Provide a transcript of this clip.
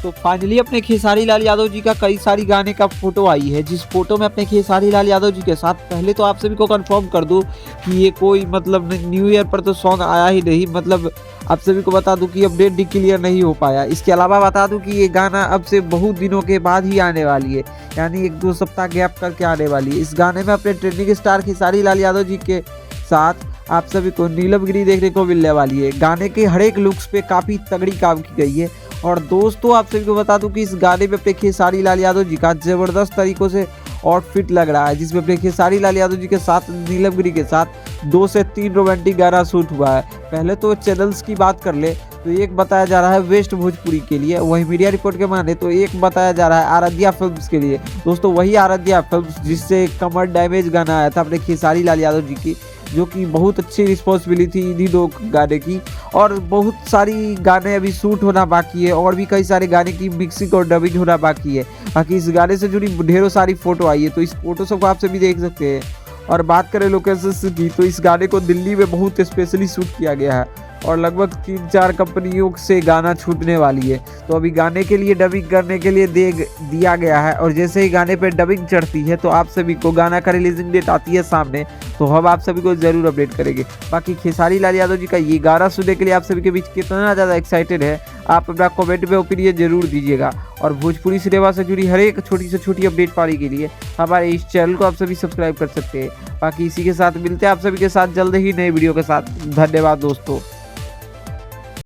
तो फाइनली अपने खेसारी लाल यादव जी का कई सारी गाने का फोटो आई है, जिस फोटो में अपने खेसारी लाल यादव जी के साथ पहले तो आप सभी को कंफर्म कर दूं कि ये कोई मतलब न्यू ईयर पर तो सॉन्ग आया ही नहीं, मतलब आप सभी को बता दूं कि अपडेट डिक्लेयर नहीं हो पाया। इसके अलावा बता दूं कि ये गाना अब से बहुत दिनों के बाद ही आने वाली है, यानी 1-2 सप्ताह गैप करके आने वाली है। इस गाने में अपने ट्रेंडिंग स्टार खेसारी लाल यादव जी के साथ आप सभी को नीलम गिरी देखने को मिलने वाली है। गाने के हर एक लुक्स पे काफ़ी तगड़ी काम की गई है। और दोस्तों आप सभी को बता दूं कि इस गाने में अपने खेसारी लाल यादव जी का ज़बरदस्त तरीक़ों से आउटफिट लग रहा है, जिसमें अपने खेसारी लाल यादव जी के साथ नीलम गिरी के साथ 2 से 3 रोमांटिक गाना शूट हुआ है। पहले तो चैनल्स की बात कर ले तो एक बताया जा रहा है वेस्ट भोजपुरी के लिए, वही मीडिया रिपोर्ट के माने तो एक बताया जा रहा है आराध्या फिल्म्स के लिए। दोस्तों वही आराध्या फिल्म्स जिससे कमर डैमेज गाना आया था अपने खेसारी लाल यादव जी की, जो कि बहुत अच्छी रिस्पॉन्सिबिलिटी थी इन्हीं 2 गाने की। और बहुत सारी गाने अभी शूट होना बाकी है, और भी कई सारे गाने की मिक्सिंग और डबिंग होना बाकी है। बाकी इस गाने से जुड़ी ढेरों सारी फोटो आई है, तो इस फोटो सबको आप सभी देख सकते हैं। और बात करें लोकेशन की तो इस गाने को दिल्ली में बहुत स्पेशली शूट किया गया है और लगभग 3-4 कंपनियों से गाना छूटने वाली है। तो अभी गाने के लिए डबिंग करने के लिए दिया गया है, और जैसे ही गाने पे डबिंग चढ़ती है तो आप सभी को गाना का रिलीजिंग डेट आती है सामने, तो हम आप सभी को जरूर अपडेट करेंगे। बाकी खेसारी लाल यादव जी का ये गाना सुनने के लिए आप सभी के बीच कितना ज़्यादा एक्साइटेड है, आप अपना कमेंट में ओपिनियन जरूर दीजिएगा। और भोजपुरी सिनेमा से जुड़ी हर एक छोटी से छोटी अपडेट पाने के लिए हमारे इस चैनल को आप सभी सब्सक्राइब कर सकते हैं। बाकी इसी के साथ मिलते हैं आप सभी के साथ जल्द ही नए वीडियो के साथ। धन्यवाद दोस्तों।